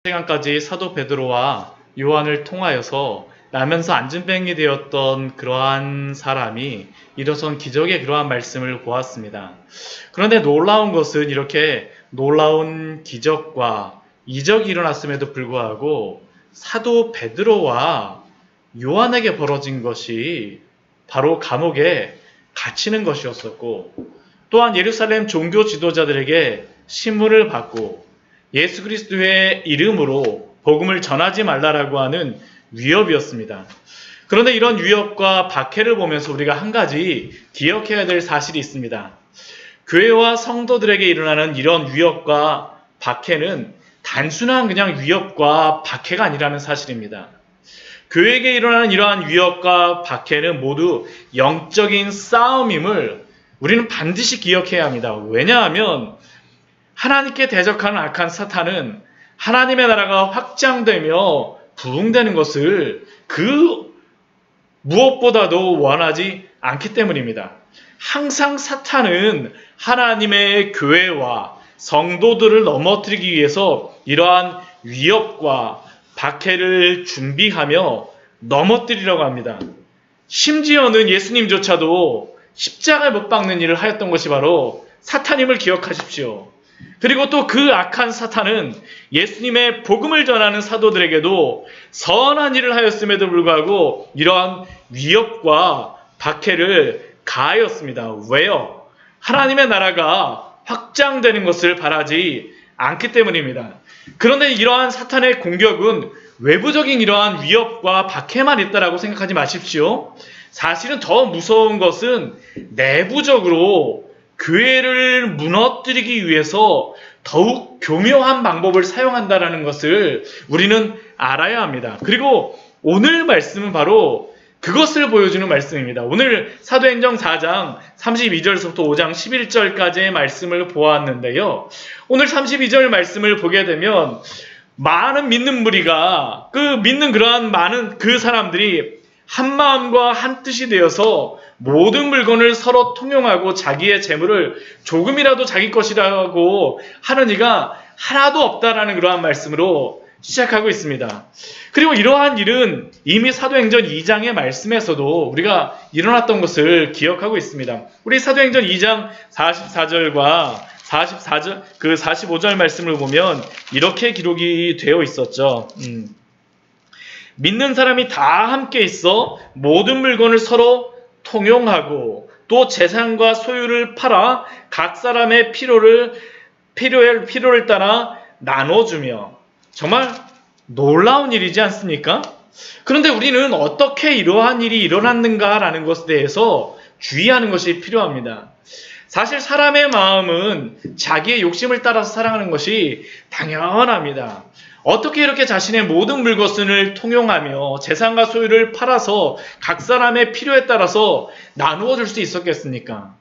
시간까지 사도 베드로와 요한을 통하여서 나면서 안진뱅이 되었던 그러한 사람이 일어선 기적의 그러한 말씀을 보았습니다. 그런데 놀라운 것은 이렇게 놀라운 기적과 이적이 일어났음에도 불구하고 사도 베드로와 요한에게 벌어진 것이 바로 감옥에 갇히는 것이었었고, 또한 예루살렘 종교 지도자들에게 신문을 받고 예수 그리스도의 이름으로 복음을 전하지 말라라고 하는 위협이었습니다. 그런데 이런 위협과 박해를 보면서 우리가 한 가지 기억해야 될 사실이 있습니다. 교회와 성도들에게 일어나는 이런 위협과 박해는 단순한 그냥 위협과 박해가 아니라는 사실입니다. 교회에게 일어나는 이러한 위협과 박해는 모두 영적인 싸움임을 우리는 반드시 기억해야 합니다. 왜냐하면 하나님께 대적하는 악한 사탄은 하나님의 나라가 확장되며 부흥되는 것을 그 무엇보다도 원하지 않기 때문입니다. 항상 사탄은 하나님의 교회와 성도들을 넘어뜨리기 위해서 이러한 위협과 박해를 준비하며 넘어뜨리려고 합니다. 심지어는 예수님조차도 십자가에 못 박는 일을 하였던 것이 바로 사탄임을 기억하십시오. 그리고 또 그 악한 사탄은 예수님의 복음을 전하는 사도들에게도 선한 일을 하였음에도 불구하고 이러한 위협과 박해를 가하였습니다. 왜요? 하나님의 나라가 확장되는 것을 바라지 않기 때문입니다. 그런데 이러한 사탄의 공격은 외부적인 이러한 위협과 박해만 있다라고 생각하지 마십시오. 사실은 더 무서운 것은 내부적으로 교회를 무너뜨리기 위해서 더욱 교묘한 방법을 사용한다는 것을 우리는 알아야 합니다. 그리고 오늘 말씀은 바로 그것을 보여주는 말씀입니다. 오늘 사도행전 4장 32절에서부터 5장 11절까지의 말씀을 보았는데요. 오늘 32절 말씀을 보게 되면 많은 믿는 무리가 믿는 그러한 많은 그 사람들이 한 마음과 한 뜻이 되어서 모든 물건을 서로 통용하고 자기의 재물을 조금이라도 자기 것이라고 하는 이가 하나도 없다라는 그러한 말씀으로 시작하고 있습니다. 그리고 이러한 일은 이미 사도행전 2장의 말씀에서도 우리가 일어났던 것을 기억하고 있습니다. 우리 사도행전 2장 44절과 45절 말씀을 보면 이렇게 기록이 되어 있었죠. 믿는 사람이 다 함께 있어 모든 물건을 서로 통용하고 또 재산과 소유를 팔아 각 사람의 필요를 따라 나눠주며. 정말 놀라운 일이지 않습니까? 그런데 우리는 어떻게 이러한 일이 일어났는가라는 것에 대해서 주의하는 것이 필요합니다. 사실 사람의 마음은 자기의 욕심을 따라서 살아가는 것이 당연합니다. 어떻게 이렇게 자신의 모든 물것을 통용하며 재산과 소유를 팔아서 각 사람의 필요에 따라서 나누어 줄 수 있었겠습니까?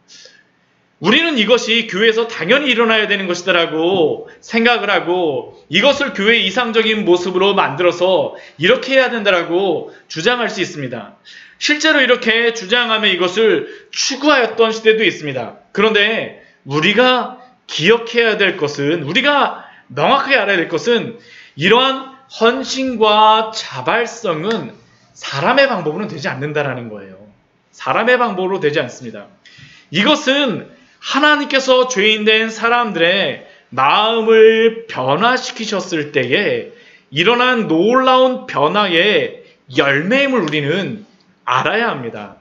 우리는 이것이 교회에서 당연히 일어나야 되는 것이다라고 생각을 하고 이것을 교회의 이상적인 모습으로 만들어서 이렇게 해야 된다라고 주장할 수 있습니다. 실제로 이렇게 주장하며 이것을 추구하였던 시대도 있습니다. 그런데 우리가 기억해야 될 것은, 우리가 명확하게 알아야 될 것은 이러한 헌신과 자발성은 사람의 방법으로는 되지 않는다라는 거예요. 사람의 방법으로 되지 않습니다. 이것은 하나님께서 죄인된 사람들의 마음을 변화시키셨을 때에 일어난 놀라운 변화의 열매임을 우리는 알아야 합니다.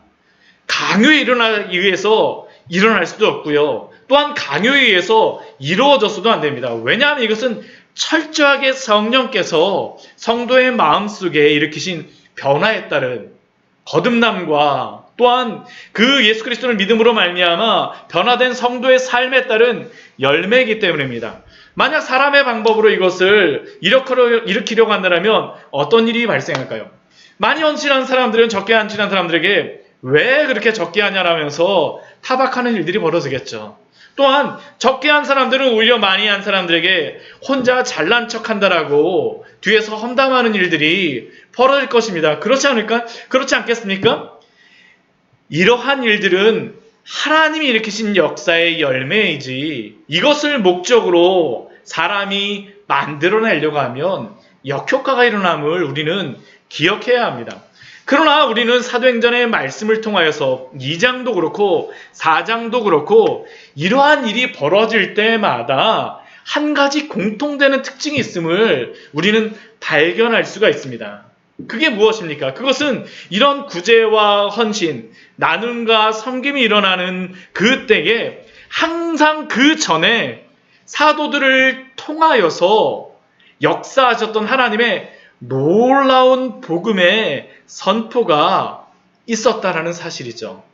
강요에 일어나기 위해서 일어날 수도 없고요. 또한 강요에 의해서 이루어져서도 안 됩니다. 왜냐하면 이것은 철저하게 성령께서 성도의 마음속에 일으키신 변화에 따른 거듭남과 또한 그 예수 그리스도를 믿음으로 말미암아 변화된 성도의 삶에 따른 열매이기 때문입니다. 만약 사람의 방법으로 이것을 일으키려고 한다면 어떤 일이 발생할까요? 많이 헌신한 사람들은 적게 헌신한 사람들에게 왜 그렇게 적게 하냐라면서 타박하는 일들이 벌어지겠죠. 또한 적게 한 사람들은 오히려 많이 한 사람들에게 혼자 잘난 척한다라고 뒤에서 험담하는 일들이 벌어질 것입니다. 그렇지 않겠습니까? 이러한 일들은 하나님이 일으키신 역사의 열매이지 이것을 목적으로 사람이 만들어내려고 하면 역효과가 일어남을 우리는 기억해야 합니다. 그러나 우리는 사도행전의 말씀을 통하여서 2장도 그렇고 4장도 그렇고 이러한 일이 벌어질 때마다 한 가지 공통되는 특징이 있음을 우리는 발견할 수가 있습니다. 그게 무엇입니까? 그것은 이런 구제와 헌신, 나눔과 섬김이 일어나는 그때에 항상 그 전에 사도들을 통하여서 역사하셨던 하나님의 놀라운 복음의 선포가 있었다라는 사실이죠.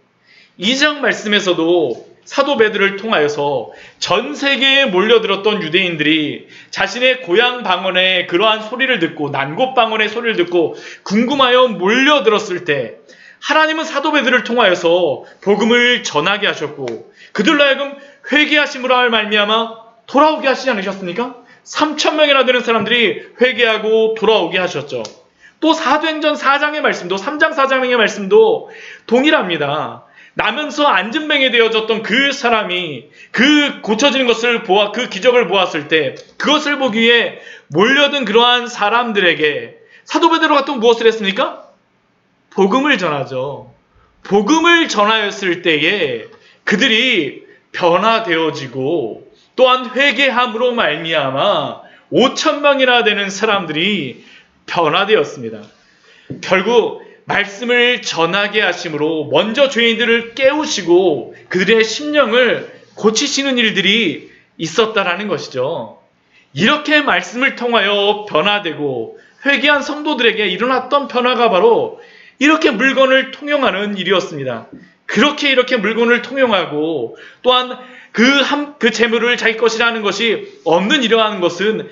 2장 말씀에서도 사도 베드로를 통하여서 전 세계에 몰려들었던 유대인들이 자신의 고향 방언의 그러한 소리를 듣고 난곳 방언의 소리를 듣고 궁금하여 몰려들었을 때 하나님은 사도 베드로를 통하여서 복음을 전하게 하셨고 그들로 하여금 회개하심으로 말미암아 돌아오게 하시지 않으셨습니까? 3,000명이나 되는 사람들이 회개하고 돌아오게 하셨죠. 또 사도행전 4장의 말씀도 3장 4장의 말씀도 동일합니다. 나면서 안진뱅이 되어졌던 그 사람이 그 고쳐지는 것을 보아 그 기적을 보았을 때 그것을 보기 위해 몰려든 그러한 사람들에게 사도 베드로가 또 무엇을 했습니까? 복음을 전하죠. 복음을 전하였을 때에 그들이 변화되어지고 또한 회개함으로 말미암아 5,000명이나 되는 사람들이 변화되었습니다. 결국 말씀을 전하게 하심으로 먼저 죄인들을 깨우시고 그들의 심령을 고치시는 일들이 있었다라는 것이죠. 이렇게 말씀을 통하여 변화되고 회개한 성도들에게 일어났던 변화가 바로 이렇게 물건을 통용하는 일이었습니다. 이렇게 물건을 통용하고 또한 그 재물을 자기 것이라는 것이 없는 이러한 것은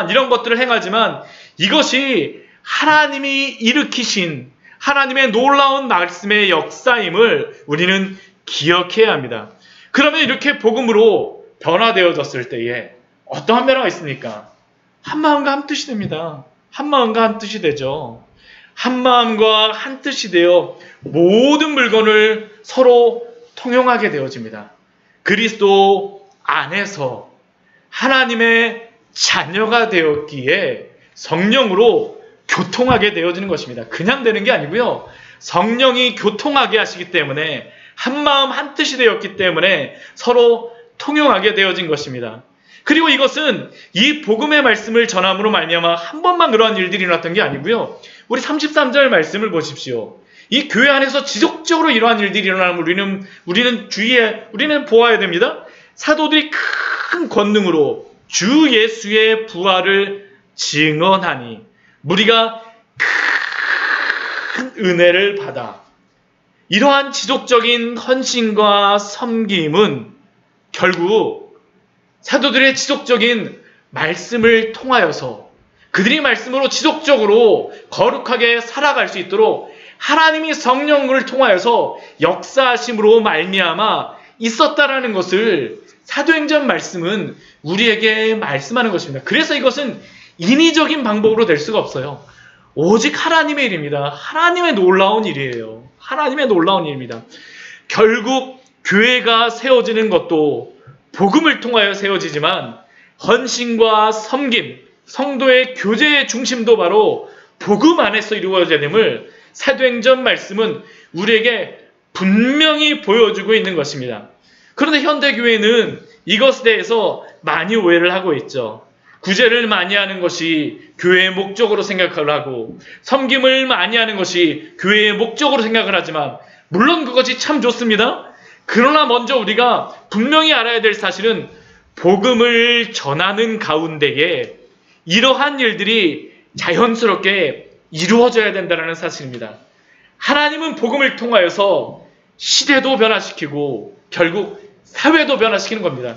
이런 것들을 행하지만 이것이 하나님이 일으키신 하나님의 놀라운 말씀의 역사임을 우리는 기억해야 합니다. 그러면 이렇게 복음으로 변화되어졌을 때에 어떠한 변화가 있습니까? 한 마음과 한 뜻이 됩니다. 한 마음과 한 뜻이 되죠. 한 마음과 한 뜻이 되어 모든 물건을 서로 통용하게 되어집니다. 그리스도 안에서 하나님의 자녀가 되었기에 성령으로 교통하게 되어지는 것입니다. 그냥 되는 게 아니고요. 성령이 교통하게 하시기 때문에 한 마음 한 뜻이 되었기 때문에 서로 통용하게 되어진 것입니다. 그리고 이것은 이 복음의 말씀을 전함으로 말미암아 한 번만 그러한 일들이 일어났던 게 아니고요. 우리 33절 말씀을 보십시오. 이 교회 안에서 지속적으로 이러한 일들이 일어나면 우리는 보아야 됩니다. 사도들이 큰 권능으로 주 예수의 부활을 증언하니 우리가 큰 은혜를 받아 이러한 지속적인 헌신과 섬김은 결국 사도들의 지속적인 말씀을 통하여서 그들이 말씀으로 지속적으로 거룩하게 살아갈 수 있도록 하나님이 성령을 통하여서 역사하심으로 말미암아 있었다라는 것을 사도행전 말씀은 우리에게 말씀하는 것입니다. 그래서 이것은 인위적인 방법으로 될 수가 없어요. 오직 하나님의 일입니다. 하나님의 놀라운 일이에요. 하나님의 놀라운 일입니다. 결국 교회가 세워지는 것도 복음을 통하여 세워지지만 헌신과 섬김, 성도의 교제의 중심도 바로 복음 안에서 이루어져야 됨을 사도행전 말씀은 우리에게 분명히 보여주고 있는 것입니다. 그런데 현대교회는 이것에 대해서 많이 오해를 하고 있죠. 구제를 많이 하는 것이 교회의 목적으로 생각을 하고 섬김을 많이 하는 것이 교회의 목적으로 생각을 하지만 물론 그것이 참 좋습니다. 그러나 먼저 우리가 분명히 알아야 될 사실은 복음을 전하는 가운데에 이러한 일들이 자연스럽게 이루어져야 된다는 사실입니다. 하나님은 복음을 통하여서 시대도 변화시키고 결국 사회도 변화시키는 겁니다.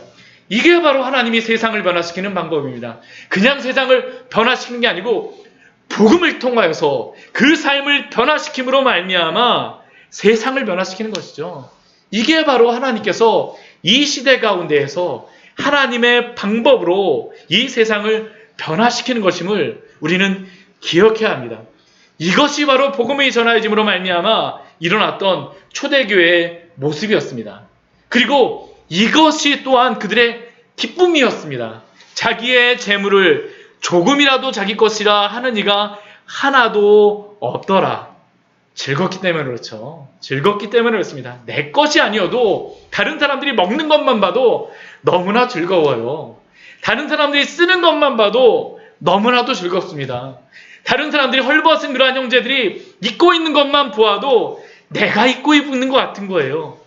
이게 바로 하나님이 세상을 변화시키는 방법입니다. 그냥 세상을 변화시키는 게 아니고 복음을 통하여서 그 삶을 변화시킴으로 말미암아 세상을 변화시키는 것이죠. 이게 바로 하나님께서 이 시대 가운데에서 하나님의 방법으로 이 세상을 변화시키는 것임을 우리는 기억해야 합니다. 이것이 바로 복음의 전하여짐으로 말미암아 일어났던 초대교회의 모습이었습니다. 그리고 이것이 또한 그들의 기쁨이었습니다. 자기의 재물을 조금이라도 자기 것이라 하는 이가 하나도 없더라. 즐겁기 때문에 그렇죠. 즐겁기 때문에 그렇습니다. 내 것이 아니어도 다른 사람들이 먹는 것만 봐도 너무나 즐거워요. 다른 사람들이 쓰는 것만 봐도 너무나도 즐겁습니다. 다른 사람들이 헐벗은 그러한 형제들이 입고 있는 것만 보아도 내가 입고 있는 것 같은 거예요.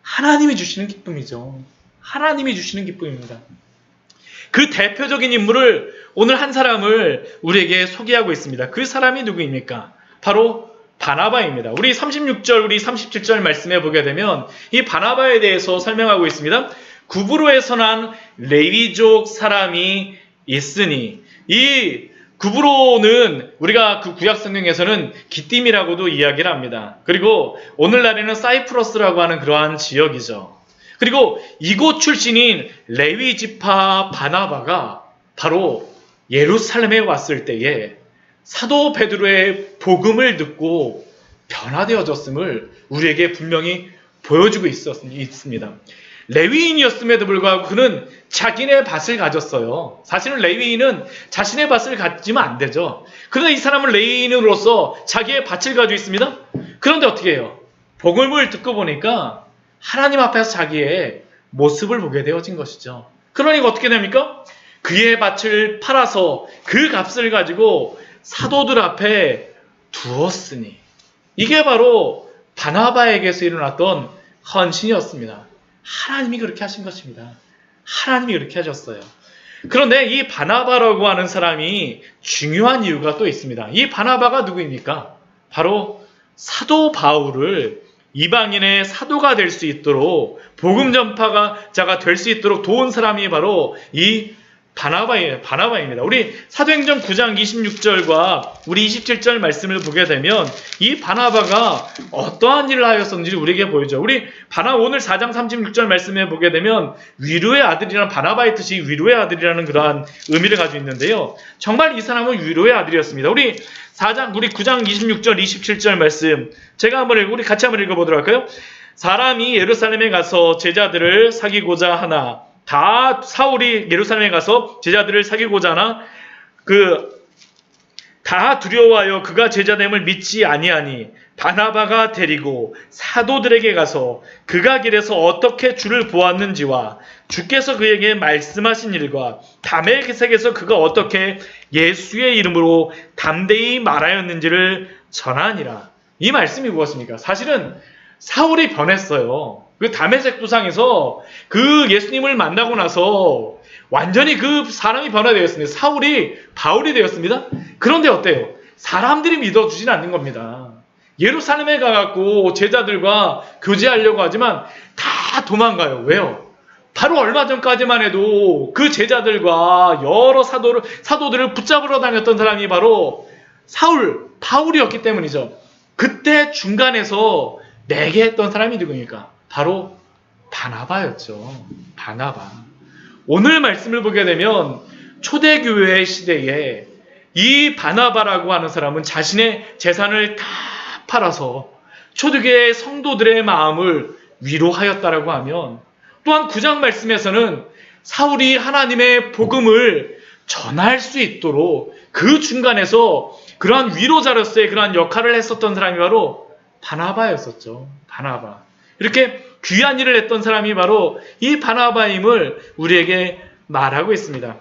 하나님이 주시는 기쁨이죠. 하나님이 주시는 기쁨입니다. 그 대표적인 인물을 오늘 한 사람을 우리에게 소개하고 있습니다. 그 사람이 누구입니까? 바로 바나바입니다. 우리 36절, 우리 37절 말씀해 보게 되면 이 바나바에 대해서 설명하고 있습니다. 구브로에서 난 레위족 사람이 있으니, 이 구브로는 우리가 그 구약 성경에서는 기띔이라고도 이야기를 합니다. 그리고 오늘날에는 사이프러스라고 하는 그러한 지역이죠. 그리고 이곳 출신인 레위 지파 바나바가 바로 예루살렘에 왔을 때에 사도 베드로의 복음을 듣고 변화되어졌음을 우리에게 분명히 보여주고 있습니다. 레위인이었음에도 불구하고 그는 자기네 밭을 가졌어요. 사실은 레위인은 자신의 밭을 가지면 안 되죠. 그러나 이 사람은 레위인으로서 자기의 밭을 가지고 있습니다. 그런데 어떻게 해요? 복음을 듣고 보니까 하나님 앞에서 자기의 모습을 보게 되어진 것이죠. 그러니까 어떻게 됩니까? 그의 밭을 팔아서 그 값을 가지고 사도들 앞에 두었으니, 이게 바로 바나바에게서 일어났던 헌신이었습니다. 하나님이 그렇게 하신 것입니다. 하나님이 그렇게 하셨어요. 그런데 이 바나바라고 하는 사람이 중요한 이유가 또 있습니다. 이 바나바가 누구입니까? 바로 사도 바울을 이방인의 사도가 될 수 있도록, 복음 전파자가 될 수 있도록 도운 사람이 바로 이 바나바입니다. 우리 사도행전 9장 26절과 우리 27절 말씀을 보게 되면 이 바나바가 어떠한 일을 하였었는지 우리에게 보여줘. 우리 오늘 4장 36절 말씀에 보게 되면 위로의 아들이라는, 바나바의 뜻이 위로의 아들이라는 그러한 의미를 가지고 있는데요. 정말 이 사람은 위로의 아들이었습니다. 우리 9장 26절 27절 말씀 제가 우리 같이 한번 읽어보도록 할까요? 사람이 예루살렘에 가서 제자들을 사귀고자 하나, 다 사울이 예루살렘에 가서 제자들을 사귀고자 하나 다 두려워하여 그가 제자됨을 믿지 아니하니 바나바가 데리고 사도들에게 가서 그가 길에서 어떻게 주를 보았는지와 주께서 그에게 말씀하신 일과 다메섹에서 그가 어떻게 예수의 이름으로 담대히 말하였는지를 전하니라. 이 말씀이 무엇입니까? 사실은 사울이 변했어요. 그 다메섹 도상에서 그 예수님을 만나고 나서 완전히 그 사람이 변화되었습니다. 사울이 바울이 되었습니다. 그런데 어때요? 사람들이 믿어주진 않는 겁니다. 예루살렘에 가갖고 제자들과 교제하려고 하지만 다 도망가요. 왜요? 바로 얼마 전까지만 해도 그 제자들과 여러 사도들을 붙잡으러 다녔던 사람이 바로 바울이었기 때문이죠. 그때 중간에서 내게 했던 사람이 누구입니까? 바로 바나바였죠. 바나바. 오늘 말씀을 보게 되면 초대교회 시대에 이 바나바라고 하는 사람은 자신의 재산을 다 팔아서 초대교회 성도들의 마음을 위로하였다라고 하면, 또한 9장 말씀에서는 사울이 하나님의 복음을 전할 수 있도록 그 중간에서 그러한 위로자로서의 그러한 역할을 했었던 사람이 바로 바나바였었죠. 바나바. 이렇게 귀한 일을 했던 사람이 바로 이 바나바임을 우리에게 말하고 있습니다.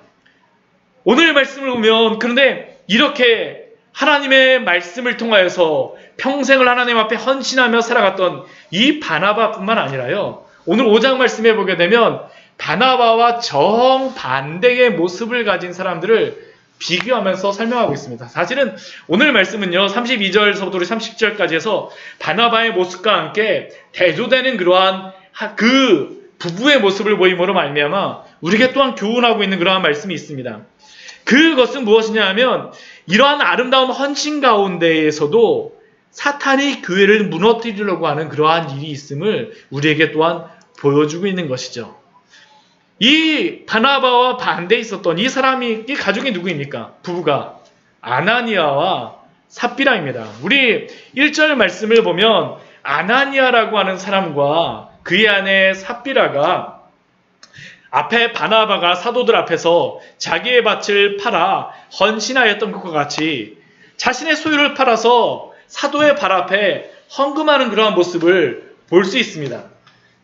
오늘 말씀을 보면, 그런데 이렇게 하나님의 말씀을 통하여서 평생을 하나님 앞에 헌신하며 살아갔던 이 바나바뿐만 아니라요, 오늘 5장 말씀에 보게 되면 바나바와 정반대의 모습을 가진 사람들을 비교하면서 설명하고 있습니다. 사실은 오늘 말씀은요, 32절서부터 30절까지 해서 바나바의 모습과 함께 대조되는 그러한 그 부부의 모습을 보임으로 말미암아 우리에게 또한 교훈하고 있는 그러한 말씀이 있습니다. 그것은 무엇이냐 하면, 이러한 아름다운 헌신 가운데에서도 사탄이 교회를 무너뜨리려고 하는 그러한 일이 있음을 우리에게 또한 보여주고 있는 것이죠. 이 바나바와 반대에 있었던 이 가족이 누구입니까? 부부가 아나니아와 삽비라입니다. 우리 1절 말씀을 보면 아나니아라고 하는 사람과 그의 아내 삽비라가 앞에 바나바가 사도들 앞에서 자기의 밭을 팔아 헌신하였던 것과 같이 자신의 소유를 팔아서 사도의 발 앞에 헌금하는 그러한 모습을 볼 수 있습니다.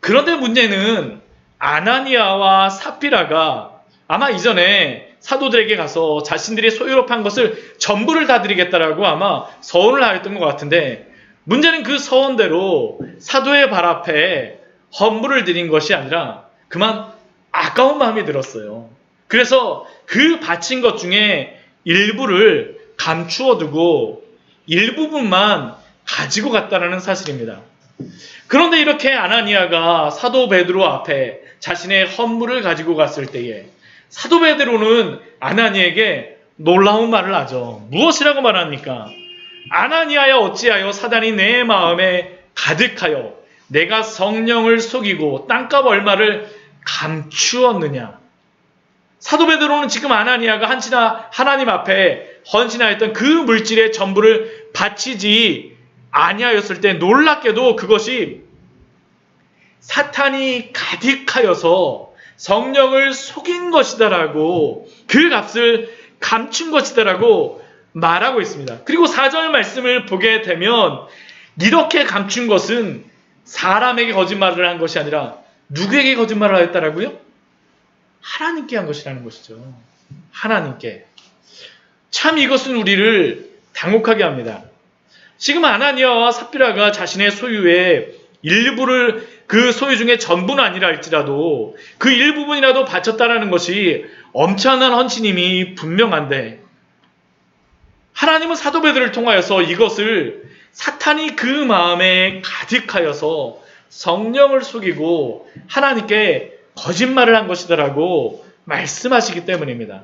그런데 문제는 아나니아와 삽비라가 아마 이전에 사도들에게 가서 자신들이 소유로 판 것을 전부를 다 드리겠다라고 아마 서원을 하였던 것 같은데, 문제는 그 서원대로 사도의 발 앞에 헌물을 드린 것이 아니라 그만 아까운 마음이 들었어요. 그래서 그 바친 것 중에 일부를 감추어 두고 일부분만 가지고 갔다는 사실입니다. 그런데 이렇게 아나니아가 사도 베드로 앞에 자신의 헌물을 가지고 갔을 때에 사도 베드로는 아나니에게 놀라운 말을 하죠. 무엇이라고 말합니까? 아나니아야, 어찌하여 사단이 내 마음에 가득하여 내가 성령을 속이고 땅값 얼마를 감추었느냐. 사도 베드로는 지금 아나니아가 하나님 앞에 헌신하였던 그 물질의 전부를 바치지 아니하였을 때 놀랍게도 그것이 사탄이 가득하여서 성령을 속인 것이다라고, 그 값을 감춘 것이다라고 말하고 있습니다. 그리고 4절 말씀을 보게 되면 이렇게 감춘 것은 사람에게 거짓말을 한 것이 아니라 누구에게 거짓말을 하였다라고요? 하나님께 한 것이라는 것이죠. 하나님께. 참 이것은 우리를 당혹하게 합니다. 지금 아나니아와 삽비라가 자신의 소유의 일부를, 그 소유 중에 전부는 아니라 할지라도 그 일부분이라도 바쳤다라는 것이 엄청난 헌신임이 분명한데, 하나님은 사도 베드로를 통하여서 이것을 사탄이 그 마음에 가득하여서 성령을 속이고 하나님께 거짓말을 한 것이다라고 말씀하시기 때문입니다.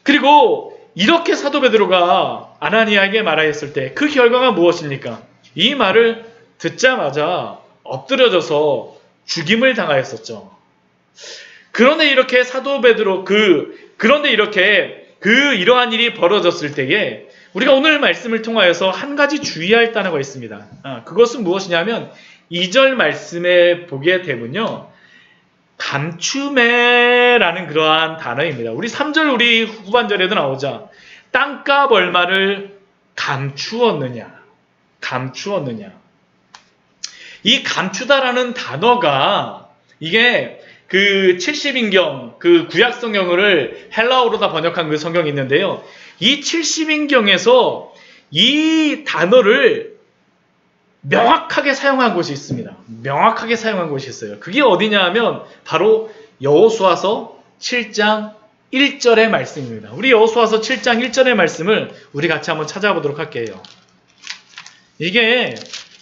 그리고 이렇게 사도 베드로가 아나니아에게 말하였을 때 그 결과가 무엇입니까? 이 말을 듣자마자 엎드려져서 죽임을 당하였었죠. 그런데 이렇게 사도 베드로 그런데 이렇게 이러한 일이 벌어졌을 때에 우리가 오늘 말씀을 통하여서 한 가지 주의할 단어가 있습니다. 그것은 무엇이냐면 2절 말씀에 보게 되면요, 감추매라는 그러한 단어입니다. 우리 3절 우리 후반절에도 나오자 땅값 얼마를 감추었느냐. 이 감추다라는 단어가 이게 그 70인경, 그 구약성경을 헬라어로 다 번역한 그 성경이 있는데요. 이 70인경에서 이 단어를 명확하게 사용한 곳이 있습니다. 명확하게 사용한 곳이 있어요. 그게 어디냐 하면 바로 여호수아서 7장 1절의 말씀입니다. 우리 여호수아서 7장 1절의 말씀을 우리 같이 한번 찾아보도록 할게요. 이게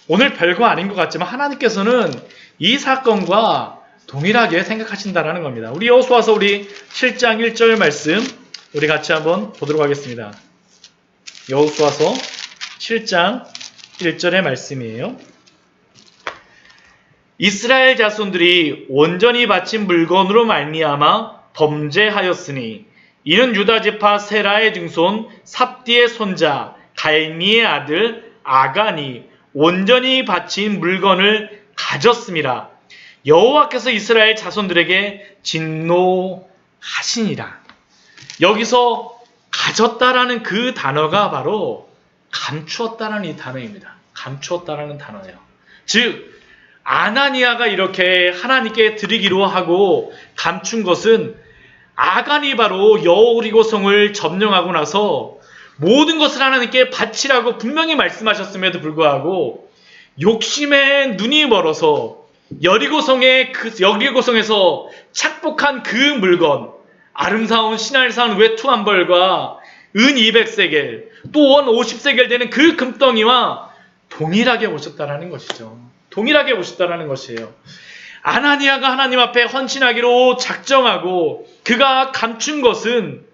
오늘 별거 아닌 것 같지만 하나님께서는 이 사건과 동일하게 생각하신다라는 겁니다. 우리 여호수아서 우리 7장 1절 말씀 우리 같이 한번 보도록 하겠습니다. 여호수아서 7장 1절의 말씀이에요. 이스라엘 자손들이 온전히 바친 물건으로 말미암아 범죄하였으니 이는 유다 지파 세라의 증손 삽디의 손자 갈미의 아들 아간이 온전히 바친 물건을 가졌음이라. 여호와께서 이스라엘 자손들에게 진노하시니라. 여기서 가졌다라는 그 단어가 바로 감추었다라는 이 단어입니다. 감추었다라는 단어예요. 즉 아나니아가 이렇게 하나님께 드리기로 하고 감춘 것은 아간이 바로 여리고성을 점령하고 나서 모든 것을 하나님께 바치라고 분명히 말씀하셨음에도 불구하고 욕심에 눈이 멀어서 여리고성에서 착복한 그 물건, 아름다운 신할산 외투 한 벌과 은 200세겔, 또 원 50세겔 되는 그 금덩이와 동일하게 오셨다라는 것이죠. 동일하게 오셨다라는 것이에요. 아나니아가 하나님 앞에 헌신하기로 작정하고 그가 감춘 것은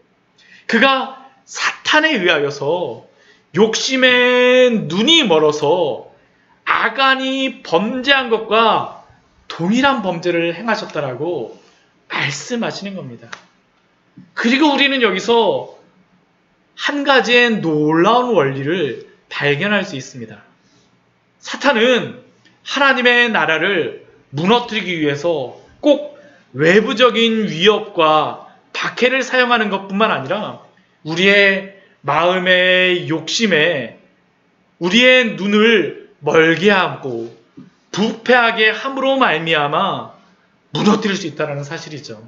그가 사탄에 의하여서 욕심에 눈이 멀어서 아간이 범죄한 것과 동일한 범죄를 행하셨다라고 말씀하시는 겁니다. 그리고 우리는 여기서 한 가지의 놀라운 원리를 발견할 수 있습니다. 사탄은 하나님의 나라를 무너뜨리기 위해서 꼭 외부적인 위협과 박해를 사용하는 것뿐만 아니라 우리의 마음의 욕심에 우리의 눈을 멀게 하고 부패하게 함으로 말미암아 무너뜨릴 수 있다는 사실이죠.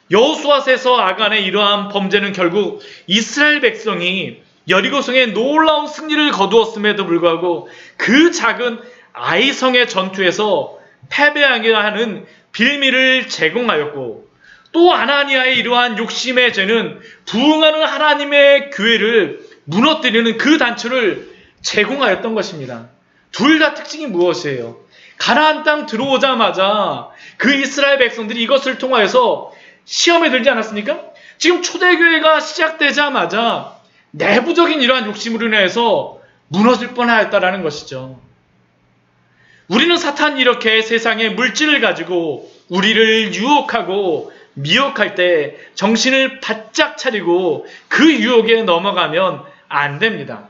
여호수아서에서 아간의 이러한 범죄는 결국 이스라엘 백성이 여리고성의 놀라운 승리를 거두었음에도 불구하고 그 작은 아이성의 전투에서 패배하게 하는 빌미를 제공하였고, 또 아나니아의 이러한 욕심의 죄는 부흥하는 하나님의 교회를 무너뜨리는 그 단초를 제공하였던 것입니다. 둘 다 특징이 무엇이에요? 가나안 땅 들어오자마자 그 이스라엘 백성들이 이것을 통하여서 시험에 들지 않았습니까? 지금 초대교회가 시작되자마자 내부적인 이러한 욕심으로 인해서 무너질 뻔하였다라는 것이죠. 우리는 사탄이 이렇게 세상의 물질을 가지고 우리를 유혹하고 미혹할 때 정신을 바짝 차리고 그 유혹에 넘어가면 안 됩니다.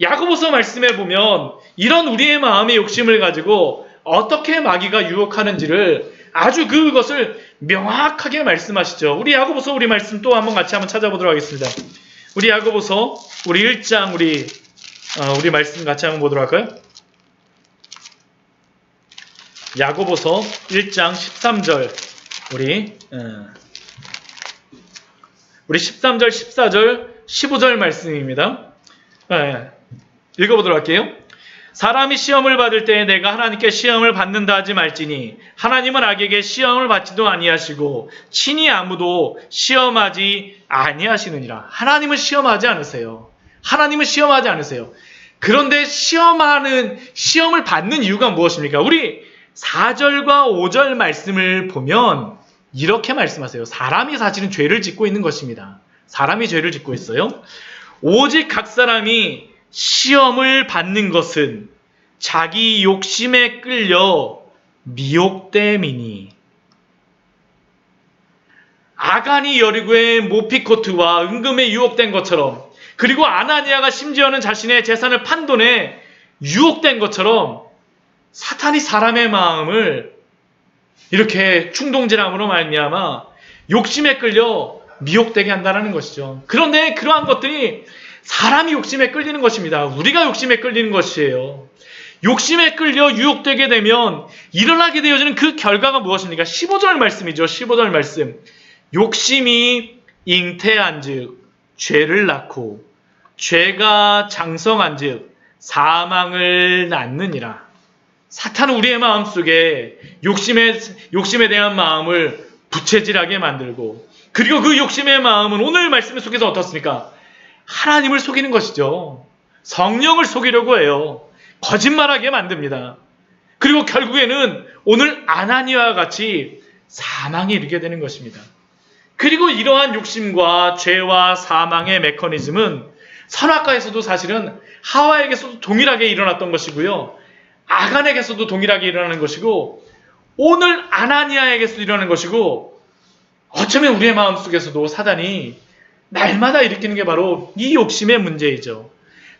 야고보서 말씀에 보면 이런 우리의 마음의 욕심을 가지고 어떻게 마귀가 유혹하는지를 아주 그것을 명확하게 말씀하시죠. 우리 야고보서 우리 말씀 또 한번 같이 한번 찾아보도록 하겠습니다. 우리 야고보서 우리 1장 우리 말씀 같이 한번 보도록 할까요? 야고보서 1장 13절 우리 13절, 14절, 15절 말씀입니다. 읽어보도록 할게요. 사람이 시험을 받을 때에 내가 하나님께 시험을 받는다 하지 말지니 하나님은 악에게 시험을 받지도 아니하시고 친히 아무도 시험하지 아니하시느니라. 하나님은 시험하지 않으세요. 하나님은 시험하지 않으세요. 그런데 시험을 받는 이유가 무엇입니까? 우리 4절과 5절 말씀을 보면 이렇게 말씀하세요. 사람이 사실은 죄를 짓고 있는 것입니다. 사람이 죄를 짓고 있어요. 오직 각 사람이 시험을 받는 것은 자기 욕심에 끌려 미혹됨이니. 아간이 여리고의 모피코트와 은금에 유혹된 것처럼, 그리고 아나니아가 심지어는 자신의 재산을 판돈에 유혹된 것처럼 사탄이 사람의 마음을 이렇게 충동질함으로 말미암아 욕심에 끌려 미혹되게 한다는 것이죠. 그런데 그러한 것들이 사람이 욕심에 끌리는 것입니다. 우리가 욕심에 끌리는 것이에요. 욕심에 끌려 유혹되게 되면 일어나게 되어지는 그 결과가 무엇입니까? 15절 말씀이죠. 15절 말씀. 욕심이 잉태한 즉 죄를 낳고 죄가 장성한 즉 사망을 낳느니라. 사탄은 우리의 마음속에 욕심에 대한 마음을 부채질하게 만들고, 그리고 그 욕심의 마음은 오늘 말씀 속에서 어떻습니까? 하나님을 속이는 것이죠. 성령을 속이려고 해요. 거짓말하게 만듭니다. 그리고 결국에는 오늘 아나니아와 같이 사망에 이르게 되는 것입니다. 그리고 이러한 욕심과 죄와 사망의 메커니즘은 선악과에서도 사실은 하와에게서도 동일하게 일어났던 것이고요. 아간에게서도 동일하게 일어나는 것이고, 오늘 아나니아에게서도 일어나는 것이고, 어쩌면 우리의 마음속에서도 사단이 날마다 일으키는 게 바로 이 욕심의 문제이죠.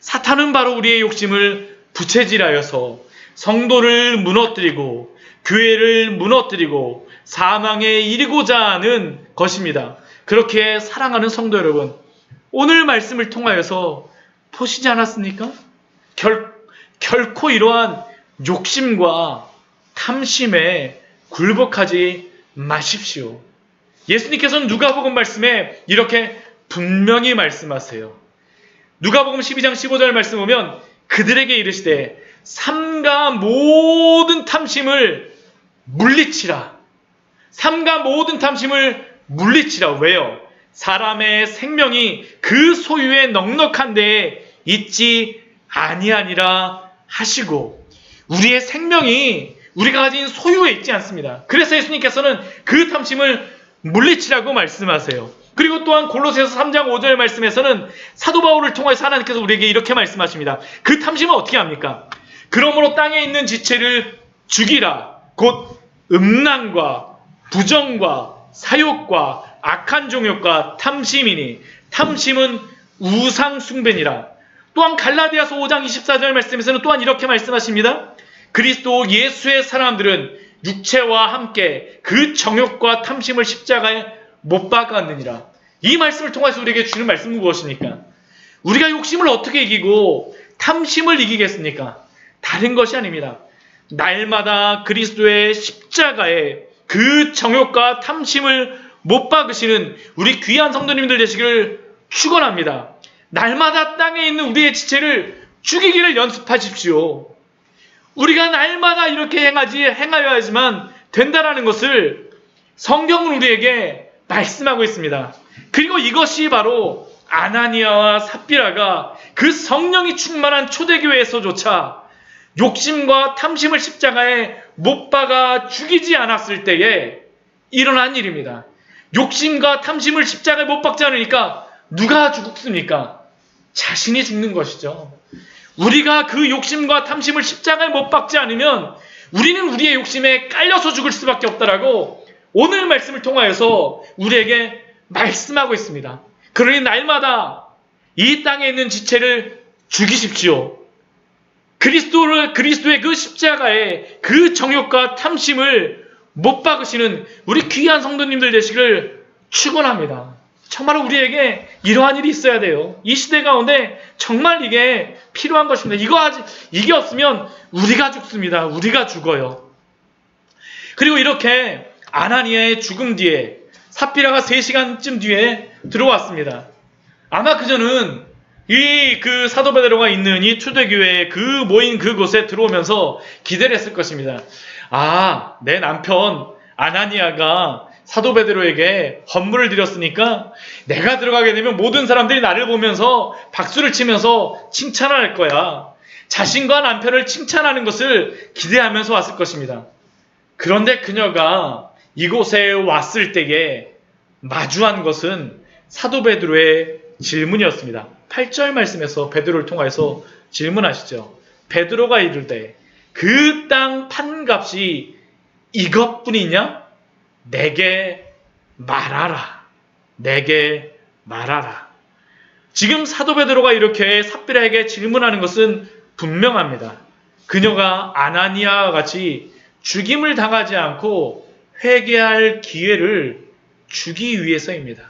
사탄은 바로 우리의 욕심을 부채질하여서 성도를 무너뜨리고 교회를 무너뜨리고 사망에 이르고자 하는 것입니다. 그렇게 사랑하는 성도 여러분, 오늘 말씀을 통하여서 보시지 않았습니까? 결코 이러한 욕심과 탐심에 굴복하지 마십시오. 예수님께서는 누가복음 말씀에 이렇게 분명히 말씀하세요. 누가복음 12장 15절 말씀 보면 그들에게 이르시되 삼가 모든 탐심을 물리치라. 삼가 모든 탐심을 물리치라. 왜요? 사람의 생명이 그 소유에 넉넉한 데에 있지 아니하니라 하시고, 우리의 생명이 우리가 가진 소유에 있지 않습니다. 그래서 예수님께서는 그 탐심을 물리치라고 말씀하세요. 그리고 또한 골로새서 3장 5절 말씀에서는 사도 바울을 통해서 하나님께서 우리에게 이렇게 말씀하십니다. 그 탐심은 어떻게 합니까? 그러므로 땅에 있는 지체를 죽이라. 곧 음란과 부정과 사욕과 악한 종욕과 탐심이니 탐심은 우상 숭배니라. 또한 갈라디아서 5장 24절 말씀에서는 또한 이렇게 말씀하십니다. 그리스도 예수의 사람들은 육체와 함께 그 정욕과 탐심을 십자가에 못 박았느니라. 이 말씀을 통해서 우리에게 주는 말씀은 무엇입니까? 우리가 욕심을 어떻게 이기고 탐심을 이기겠습니까? 다른 것이 아닙니다. 날마다 그리스도의 십자가에 그 정욕과 탐심을 못 박으시는 우리 귀한 성도님들 되시기를 축원합니다. 날마다 땅에 있는 우리의 지체를 죽이기를 연습하십시오. 우리가 날마다 이렇게 행하여야지만 된다라는 것을 성경은 우리에게 말씀하고 있습니다. 그리고 이것이 바로 아나니아와 삽비라가 그 성령이 충만한 초대교회에서조차 욕심과 탐심을 십자가에 못 박아 죽이지 않았을 때에 일어난 일입니다. 욕심과 탐심을 십자가에 못 박지 않으니까 누가 죽습니까? 자신이 죽는 것이죠. 우리가 그 욕심과 탐심을 십자가에 못 박지 않으면 우리는 우리의 욕심에 깔려서 죽을 수밖에 없다라고 오늘 말씀을 통하여서 우리에게 말씀하고 있습니다. 그러니 날마다 이 땅에 있는 지체를 죽이십시오. 그리스도의 그 십자가에 그 정욕과 탐심을 못 박으시는 우리 귀한 성도님들 되시기를 축원합니다. 정말 우리에게 이러한 일이 있어야 돼요. 이 시대 가운데 정말 이게 필요한 것입니다. 이게 없으면 우리가 죽습니다. 우리가 죽어요. 그리고 이렇게 아나니아의 죽음 뒤에 삽비라가 3시간쯤 뒤에 들어왔습니다. 아마 그저는 그 사도 베드로가 있는 이 초대교회에 그 모인 그곳에 들어오면서 기대를 했을 것입니다. 내 남편 아나니아가 사도 베드로에게 헌물을 드렸으니까 내가 들어가게 되면 모든 사람들이 나를 보면서 박수를 치면서 칭찬할 거야. 자신과 남편을 칭찬하는 것을 기대하면서 왔을 것입니다. 그런데 그녀가 이곳에 왔을 때에 마주한 것은 사도 베드로의 질문이었습니다. 8절 말씀에서 베드로를 통하여서 질문하시죠. 베드로가 이르되 그 땅 판값이 이것뿐이냐? 내게 말하라. 내게 말하라. 지금 사도 베드로가 이렇게 삽비라에게 질문하는 것은 분명합니다. 그녀가 아나니아와 같이 죽임을 당하지 않고 회개할 기회를 주기 위해서입니다.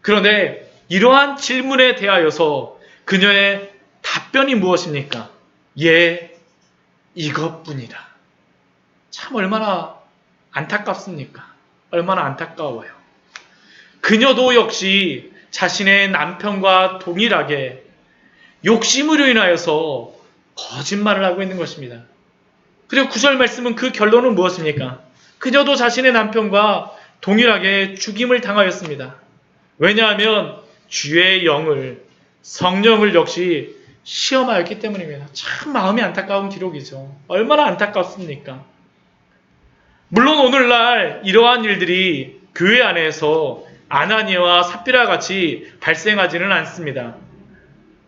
그런데 이러한 질문에 대하여서 그녀의 답변이 무엇입니까? 이것뿐이라. 참 얼마나 안타깝습니까? 얼마나 안타까워요. 그녀도 역시 자신의 남편과 동일하게 욕심으로 인하여서 거짓말을 하고 있는 것입니다. 그리고 9절 말씀은 그 결론은 무엇입니까? 그녀도 자신의 남편과 동일하게 죽임을 당하였습니다. 왜냐하면 주의 영을, 성령을 역시 시험하였기 때문입니다. 참 마음이 안타까운 기록이죠. 얼마나 안타깝습니까? 물론 오늘날 이러한 일들이 교회 안에서 아나니아와 삽비라 같이 발생하지는 않습니다.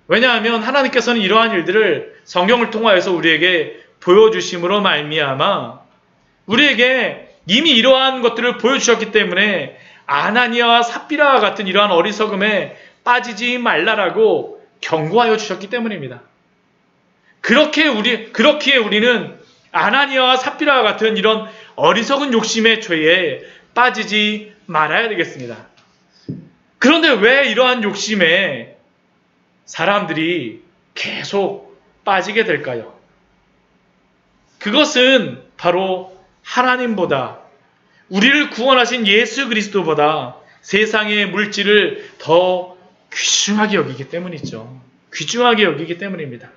왜냐하면 하나님께서는 이러한 일들을 성경을 통하여서 우리에게 보여주심으로 말미암아 우리에게 이미 이러한 것들을 보여주셨기 때문에 아나니아와 삽비라와 같은 이러한 어리석음에 빠지지 말라라고 경고하여 주셨기 때문입니다. 그렇기에 우리는 아나니아와 삽비라와 같은 이런 어리석은 욕심의 죄에 빠지지 말아야 되겠습니다. 그런데 왜 이러한 욕심에 사람들이 계속 빠지게 될까요? 그것은 바로 하나님보다, 우리를 구원하신 예수 그리스도보다 세상의 물질을 더 귀중하게 여기기 때문이죠. 귀중하게 여기기 때문입니다.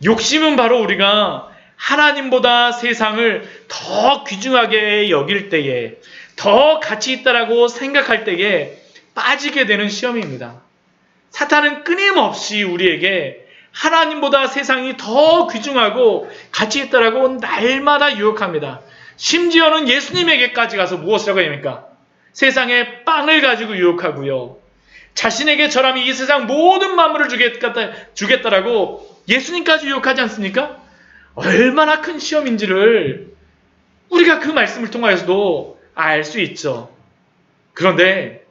욕심은 바로 우리가 하나님보다 세상을 더 귀중하게 여길 때에, 더 가치 있다라고 생각할 때에 빠지게 되는 시험입니다. 사탄은 끊임없이 우리에게 하나님보다 세상이 더 귀중하고 가치 있다라고 날마다 유혹합니다. 심지어는 예수님에게까지 가서 무엇이라고 합니까? 세상의 빵을 가지고 유혹하고요. 자신에게 저람이 이 세상 모든 만물을 주겠다라고 예수님까지 유혹하지 않습니까? 얼마나 큰 시험인지를 우리가 그 말씀을 통하여서도 알 수 있죠. 그런데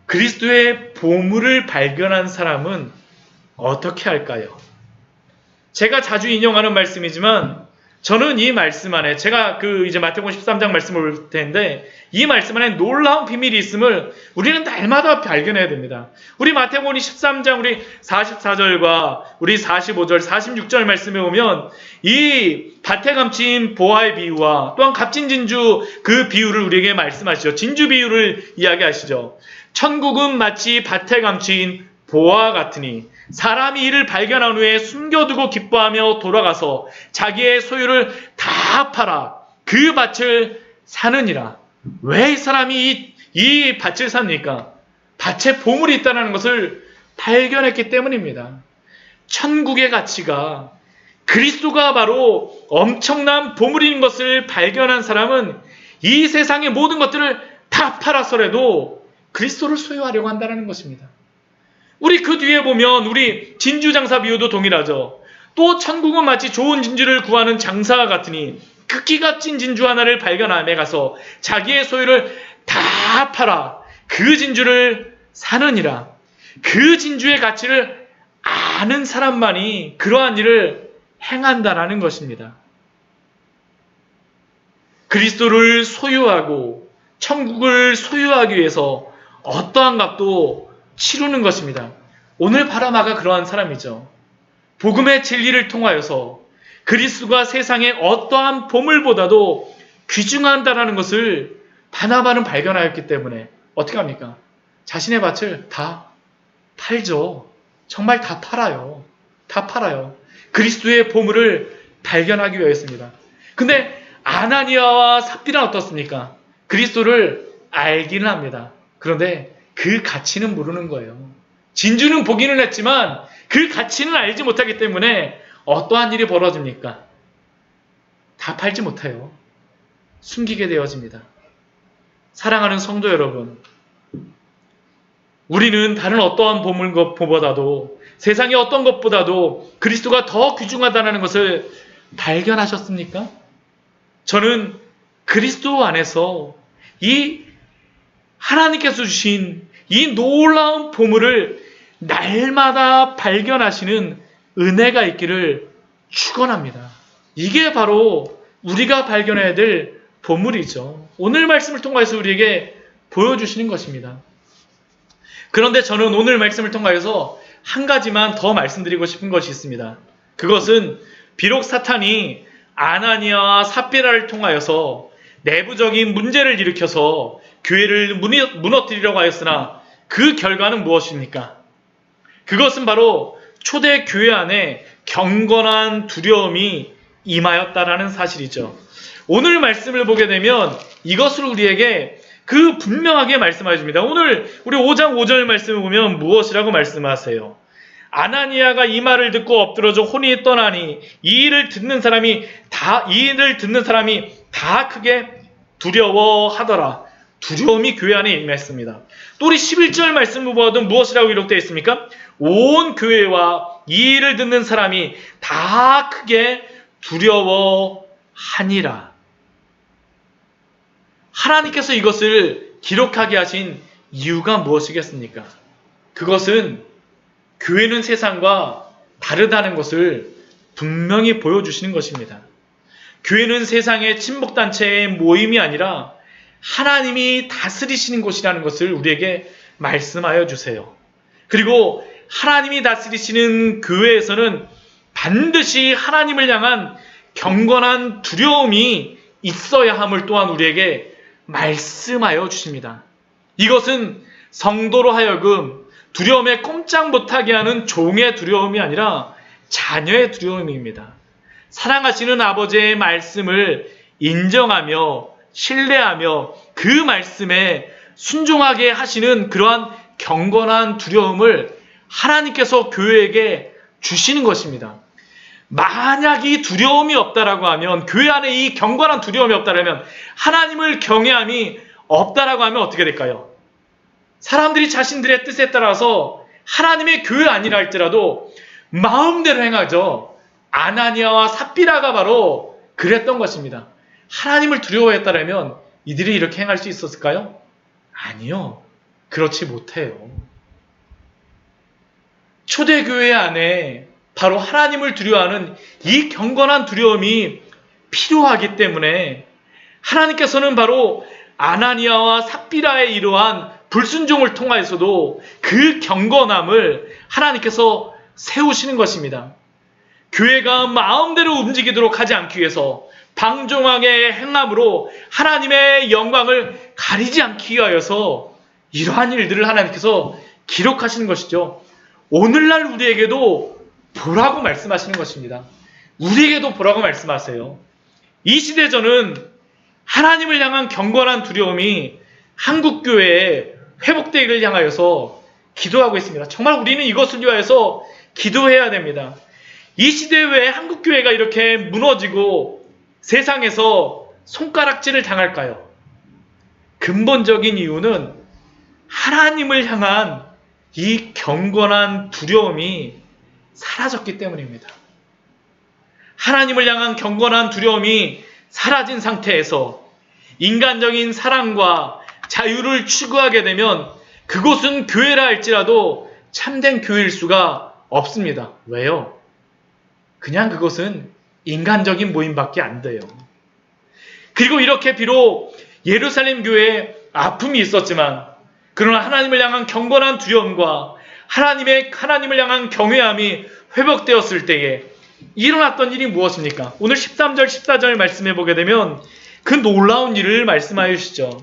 그리스도의 보물을 발견한 사람은 어떻게 할까요? 제가 자주 인용하는 말씀이지만 저는 이 말씀 안에 제가 이제 마태복음 13장 말씀을 볼 텐데 이 말씀 안에 놀라운 비밀이 있음을 우리는 날마다 발견해야 됩니다. 우리 마태복음 13장 우리 44절과 우리 45절, 46절 말씀에 보면 이 밭에 감친 보화의 비유와 또한 값진 진주 그 비유를 우리에게 말씀하시죠. 진주 비유를 이야기하시죠. 천국은 마치 밭에 감친 보화 같으니 사람이 이를 발견한 후에 숨겨두고 기뻐하며 돌아가서 자기의 소유를 다 팔아 그 밭을 사느니라. 왜 이 사람이 이 밭을 삽니까? 밭에 보물이 있다는 것을 발견했기 때문입니다. 천국의 가치가 그리스도가 바로 엄청난 보물인 것을 발견한 사람은 이 세상의 모든 것들을 다 팔아서라도 그리스도를 소유하려고 한다는 것입니다. 우리 그 뒤에 보면 우리 진주장사 비유도 동일하죠. 또 천국은 마치 좋은 진주를 구하는 장사와 같으니 극히 값진 진주 하나를 발견함에 가서 자기의 소유를 다 팔아 그 진주를 사느니라. 그 진주의 가치를 아는 사람만이 그러한 일을 행한다라는 것입니다. 그리스도를 소유하고 천국을 소유하기 위해서 어떠한 값도 치르는 것입니다. 오늘 바라마가 그러한 사람이죠. 복음의 진리를 통하여서 그리스도가 세상의 어떠한 보물보다도 귀중하다라는 것을 바나바는 발견하였기 때문에 어떻게 합니까? 자신의 밭을 다 팔죠. 정말 다 팔아요. 다 팔아요. 그리스도의 보물을 발견하기 위해서입니다. 근데 아나니아와 삽비라는 어떻습니까? 그리스도를 알기는 합니다. 그런데 그 가치는 모르는 거예요. 진주는 보기는 했지만 그 가치는 알지 못하기 때문에 어떠한 일이 벌어집니까? 다 팔지 못해요. 숨기게 되어집니다. 사랑하는 성도 여러분, 우리는 다른 어떠한 보물보다도 세상의 어떤 것보다도 그리스도가 더 귀중하다는 것을 발견하셨습니까? 저는 그리스도 안에서 이 하나님께서 주신 이 놀라운 보물을 날마다 발견하시는 은혜가 있기를 축원합니다. 이게 바로 우리가 발견해야 될 보물이죠. 오늘 말씀을 통해서 우리에게 보여주시는 것입니다. 그런데 저는 오늘 말씀을 통해서 한 가지만 더 말씀드리고 싶은 것이 있습니다. 그것은 비록 사탄이 아나니아와 삽비라를 통하여서 내부적인 문제를 일으켜서 교회를 무너뜨리려고 하였으나 그 결과는 무엇입니까? 그것은 바로 초대 교회 안에 경건한 두려움이 임하였다라는 사실이죠. 오늘 말씀을 보게 되면 이것을 우리에게 분명하게 말씀해 줍니다. 오늘 우리 5장 5절 말씀을 보면 무엇이라고 말씀하세요? 아나니아가 이 말을 듣고 엎드러져 혼이 떠나니 이 일을 듣는 사람이 다 크게 두려워하더라. 두려움이 교회 안에 임했습니다. 또 우리 11절 말씀을 보아도 무엇이라고 기록되어 있습니까? 온 교회와 이 일을 듣는 사람이 다 크게 두려워하니라. 하나님께서 이것을 기록하게 하신 이유가 무엇이겠습니까? 그것은 교회는 세상과 다르다는 것을 분명히 보여주시는 것입니다. 교회는 세상의 친목단체의 모임이 아니라 하나님이 다스리시는 곳이라는 것을 우리에게 말씀하여 주세요. 그리고 하나님이 다스리시는 교회에서는 반드시 하나님을 향한 경건한 두려움이 있어야 함을 또한 우리에게 말씀하여 주십니다. 이것은 성도로 하여금 두려움에 꼼짝 못하게 하는 종의 두려움이 아니라 자녀의 두려움입니다. 사랑하시는 아버지의 말씀을 인정하며 신뢰하며 그 말씀에 순종하게 하시는 그러한 경건한 두려움을 하나님께서 교회에게 주시는 것입니다. 만약 이 두려움이 없다라고 하면, 교회 안에 이 경건한 두려움이 없다라면, 하나님을 경외함이 없다라고 하면 어떻게 될까요? 사람들이 자신들의 뜻에 따라서 하나님의 교회 아니라 할지라도 마음대로 행하죠. 아나니아와 삽비라가 바로 그랬던 것입니다. 하나님을 두려워했다라면 이들이 이렇게 행할 수 있었을까요? 아니요. 그렇지 못해요. 초대교회 안에 바로 하나님을 두려워하는 이 경건한 두려움이 필요하기 때문에 하나님께서는 바로 아나니아와 삽비라의 이러한 불순종을 통하여서도 그 경건함을 하나님께서 세우시는 것입니다. 교회가 마음대로 움직이도록 하지 않기 위해서 방종하게 행함으로 하나님의 영광을 가리지 않기 위하여서 이러한 일들을 하나님께서 기록하시는 것이죠. 오늘날 우리에게도 보라고 말씀하시는 것입니다. 우리에게도 보라고 말씀하세요. 이 시대 저는 하나님을 향한 경건한 두려움이 한국교회에 회복되기를 향하여서 기도하고 있습니다. 정말 우리는 이것을 위하여서 기도해야 됩니다. 이 시대에 왜 한국교회가 이렇게 무너지고 세상에서 손가락질을 당할까요? 근본적인 이유는 하나님을 향한 이 경건한 두려움이 사라졌기 때문입니다. 하나님을 향한 경건한 두려움이 사라진 상태에서 인간적인 사랑과 자유를 추구하게 되면 그곳은 교회라 할지라도 참된 교회일 수가 없습니다. 왜요? 그냥 그것은 인간적인 모임밖에 안 돼요. 그리고 이렇게 비록 예루살렘 교회에 아픔이 있었지만 그러나 하나님을 향한 경건한 두려움과 하나님을 향한 경외함이 회복되었을 때에 일어났던 일이 무엇입니까? 오늘 13절, 14절 말씀해 보게 되면 그 놀라운 일을 말씀하여 주시죠.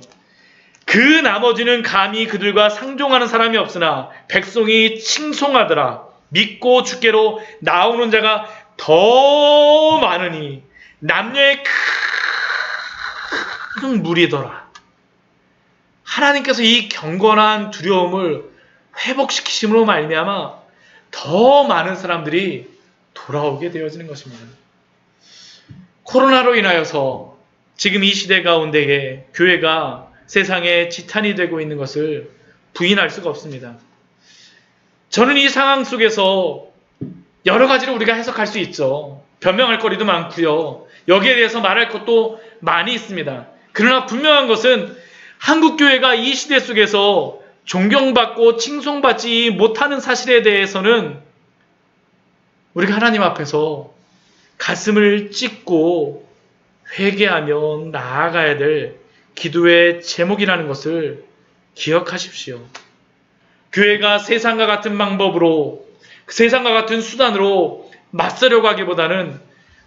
그 나머지는 감히 그들과 상종하는 사람이 없으나 백성이 칭송하더라. 믿고 주께로 나오는 자가 더 많으니 남녀의 큰 무리더라. 하나님께서 이 경건한 두려움을 회복시키심으로 말미암아 더 많은 사람들이 돌아오게 되어지는 것입니다. 코로나로 인하여서 지금 이 시대 가운데에 교회가 세상에 지탄이 되고 있는 것을 부인할 수가 없습니다. 저는 이 상황 속에서 여러 가지로 우리가 해석할 수 있죠. 변명할 거리도 많고요. 여기에 대해서 말할 것도 많이 있습니다. 그러나 분명한 것은 한국교회가 이 시대 속에서 존경받고 칭송받지 못하는 사실에 대해서는 우리가 하나님 앞에서 가슴을 찢고 회개하며 나아가야 될 기도의 제목이라는 것을 기억하십시오. 교회가 세상과 같은 방법으로, 세상과 같은 수단으로 맞서려고 하기보다는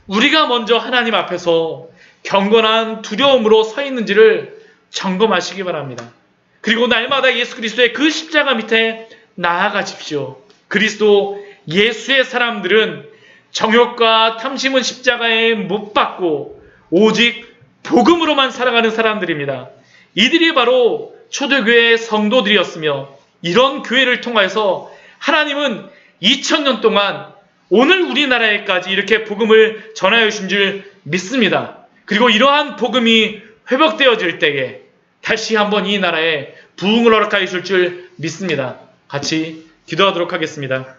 우리가 먼저 하나님 앞에서 경건한 두려움으로 서 있는지를 점검하시기 바랍니다. 그리고 날마다 예수 그리스도의 그 십자가 밑에 나아가십시오. 그리스도 예수의 사람들은 정욕과 탐심은 십자가에 못 박고 오직 복음으로만 살아가는 사람들입니다. 이들이 바로 초대교회의 성도들이었으며 이런 교회를 통해서 하나님은 2000년 동안 오늘 우리나라에까지 이렇게 복음을 전하여 주신 줄 믿습니다. 그리고 이러한 복음이 회복되어질 때에 다시 한번 이 나라에 부흥을 허락하여 주실 줄 믿습니다. 같이 기도하도록 하겠습니다.